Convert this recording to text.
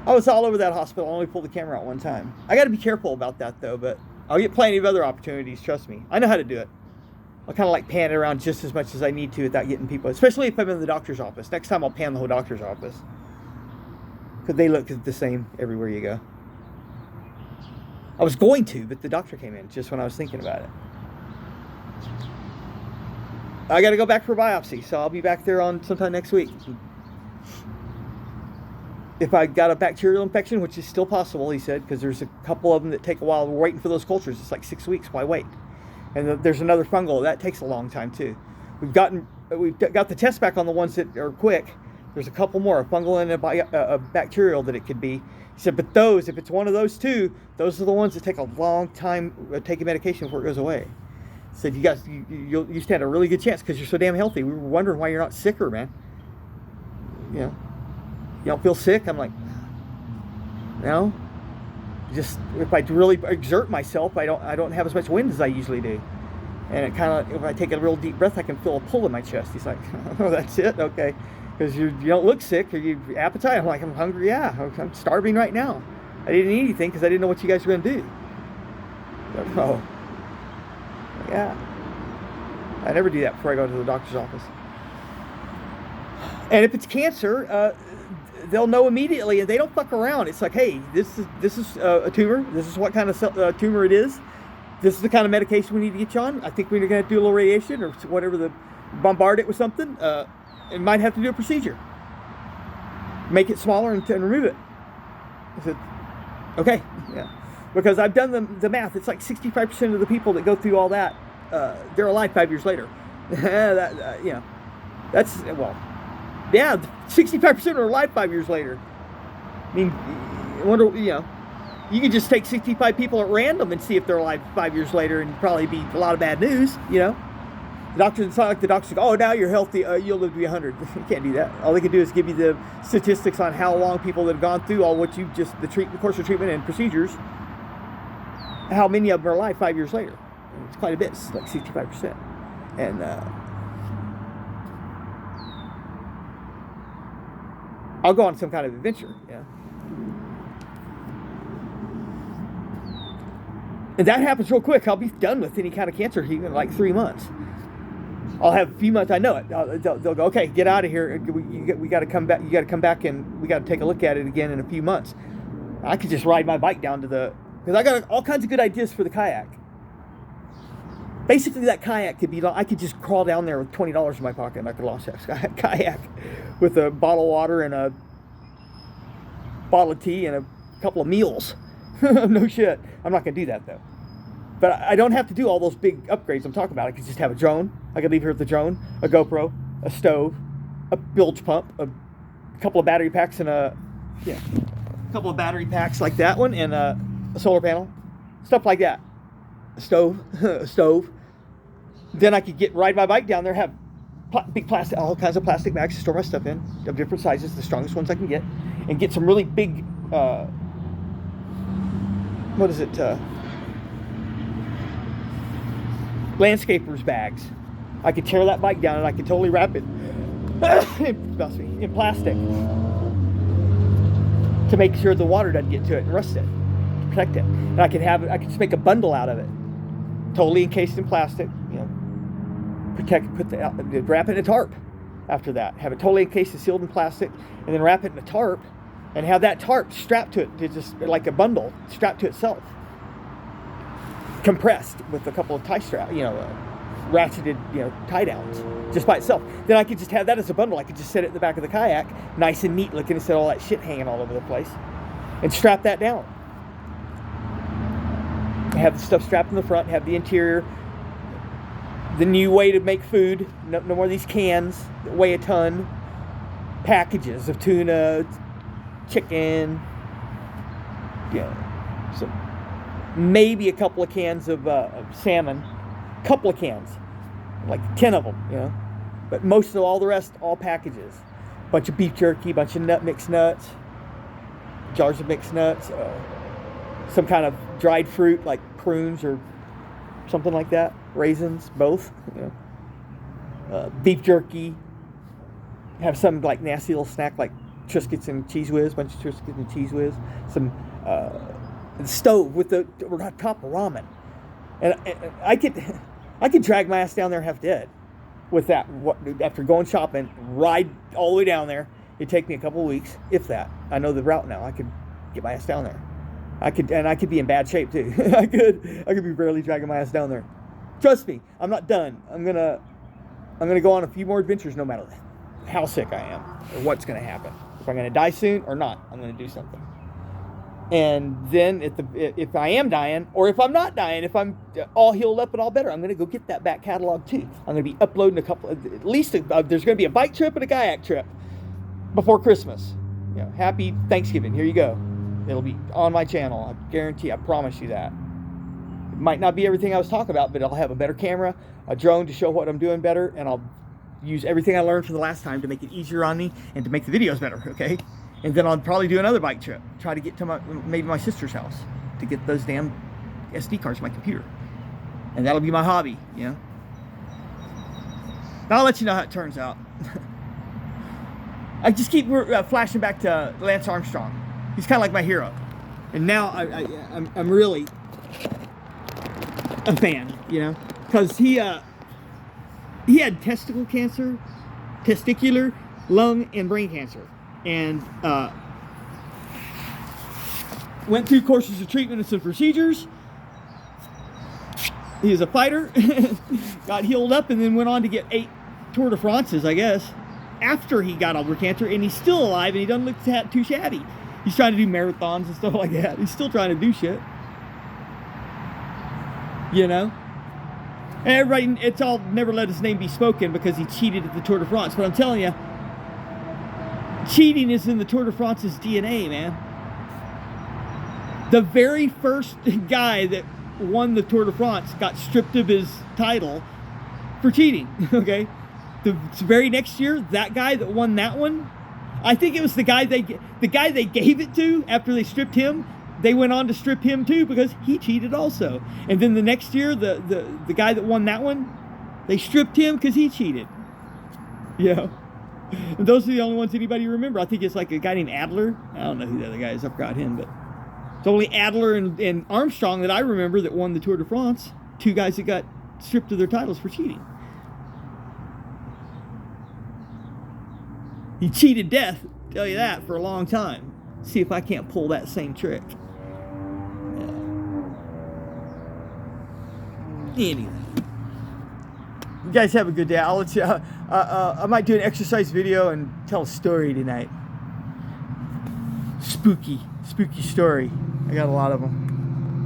I was all over that hospital. I only pulled the camera out one time. I got to be careful about that though, but I'll get plenty of other opportunities. Trust me. I know how to do it. I'll kind of like pan it around just as much as I need to without getting people, especially if I'm in the doctor's office. Next time I'll pan the whole doctor's office. Because they look the same everywhere you go. I was going to, but the doctor came in just when I was thinking about it. I got to go back for a biopsy, so I'll be back there on sometime next week. If I got a bacterial infection, which is still possible, he said, because there's a couple of them that take a while. We're waiting for those cultures. It's like 6 weeks. Why wait? And there's another fungal. That takes a long time, too. We've got the test back on the ones that are quick. There's a couple more, a fungal and a bacterial that it could be. He said, but those, if it's one of those two, those are the ones that take a long time taking medication before it goes away. He said, you guys, you stand a really good chance because you're so damn healthy. We were wondering why you're not sicker, man. You know, you don't feel sick? I'm like, no. Just if I really exert myself, I don't have as much wind as I usually do. And it kind of, if I take a real deep breath, I can feel a pull in my chest. He's like, oh, that's it? Okay. Because you don't look sick. Are you appetite? I'm like, I'm hungry. Yeah, I'm starving right now. I didn't eat anything because I didn't know what you guys were going to do. Oh, yeah. I never do that before I go to the doctor's office. And if it's cancer, they'll know immediately, and they don't fuck around. It's like, hey, this is a tumor. This is what kind of tumor it is. This is the kind of medication we need to get you on. I think we're going to do a little radiation or whatever, bombard it with something. And might have to do a procedure. Make it smaller and remove it. I said, okay, yeah. Because I've done the math. It's like 65% of the people that go through all that, they're alive 5 years later. That's, well, yeah, 65% are alive 5 years later. I mean, I wonder, you can just take 65 people at random and see if they're alive 5 years later and probably be a lot of bad news, The doctor, it's not like the doctor's like, oh, now you're healthy, you'll live to be 100. You can't do that. All they can do is give you the statistics on how long people that have gone through all what you just, the course of treatment and procedures, how many of them are alive 5 years later. It's quite a bit. It's like 65%. And I'll go on some kind of adventure, And that happens real quick. I'll be done with any kind of cancer in like 3 months. I'll have a few months. I know it. They'll go, okay, get out of here. We got to come back. You got to come back and we got to take a look at it again in a few months. I could just ride my bike down to because I got all kinds of good ideas for the kayak. Basically, that kayak could be. I could just crawl down there with $20 in my pocket and I could launch that kayak with a bottle of water and a bottle of tea and a couple of meals. No shit. I'm not gonna do that though. But I don't have to do all those big upgrades I'm talking about. I could just have a drone. I could leave here with a drone, a GoPro, a stove, a bilge pump, a couple of battery packs, and a couple of battery packs like that one, and a solar panel, stuff like that. A stove. Then I could ride my bike down there, have big plastic, all kinds of plastic bags to store my stuff in, of different sizes, the strongest ones I can get, and get some really big. Landscapers bags. I could tear that bike down and I could totally wrap it in plastic to make sure the water doesn't get to it and rust it, to protect it. And I could just make a bundle out of it, totally encased in plastic. Wrap it in a tarp. After that, have it totally encased and sealed in plastic, and then wrap it in a tarp. And have that tarp strapped to it, just like a bundle, strapped to itself. Compressed with a couple of tie straps, ratcheted, tie downs, just by itself. Then I could just have that as a bundle. I could just set it in the back of the kayak, nice and neat looking, instead of all that shit hanging all over the place. And strap that down. Have the stuff strapped in the front, have the interior. The new way to make food, no more of these cans that weigh a ton. Packages of tuna, chicken, so maybe a couple of cans of salmon, couple of cans, like 10 of them, but most of all the rest, all packages, bunch of beef jerky, bunch of mixed nuts, jars of mixed nuts, some kind of dried fruit like prunes or something like that, raisins, both, beef jerky, have some like nasty little snack like Triscuits and Cheese Whiz, bunch of Triscuits and Cheese Whiz, some stove with the top of ramen, and I could drag my ass down there half dead with that. After going shopping, ride all the way down there. It'd take me a couple of weeks, if that. I know the route now. I could get my ass down there. I could be in bad shape too. I could be barely dragging my ass down there. Trust me, I'm not done. I'm gonna go on a few more adventures, no matter how sick I am or what's gonna happen. If I'm gonna die soon or not, I'm gonna do something. And then if I am dying, or if I'm not dying, if I'm all healed up and all better, I'm gonna go get that back catalog too. I'm gonna be uploading at least there's gonna be a bike trip and a kayak trip before Christmas. Happy Thanksgiving. Here you go. It'll be on my channel. I guarantee. I promise you that. It might not be everything I was talking about, but I'll have a better camera, a drone to show what I'm doing better, and I'll use everything I learned from the last time to make it easier on me and to make the videos better, okay? And then I'll probably do another bike trip. Try to get to maybe my sister's house to get those damn SD cards in my computer. And that'll be my hobby, I'll let you know how it turns out. I just keep flashing back to Lance Armstrong. He's kind of like my hero. And now I'm really a fan, because he had testicular, lung, and brain cancer. And went through courses of treatment and some procedures. He was a fighter, got healed up, and then went on to get 8 Tour de France's, I guess, after he got over cancer, and he's still alive, and he doesn't look too shabby. He's trying to do marathons and stuff like that. He's still trying to do shit. And everybody, it's all never let his name be spoken because he cheated at the Tour de France. But I'm telling you, cheating is in the Tour de France's DNA, man. The very first guy that won the Tour de France got stripped of his title for cheating, okay? The very next year, that guy that won that one, I think it was the guy they gave it to after they stripped him. They went on to strip him too because he cheated also. And then the next year, the guy that won that one, they stripped him because he cheated. And those are the only ones anybody remember. I think it's like a guy named Adler. I don't know who the other guy is. I forgot him, but it's only Adler and Armstrong that I remember that won the Tour de France. 2 guys that got stripped of their titles for cheating. He cheated death, tell you that, for a long time. See if I can't pull that same trick. Anyway, you guys have a good day. I'll let you. I might do an exercise video and tell a story tonight. Spooky story. I got a lot of them.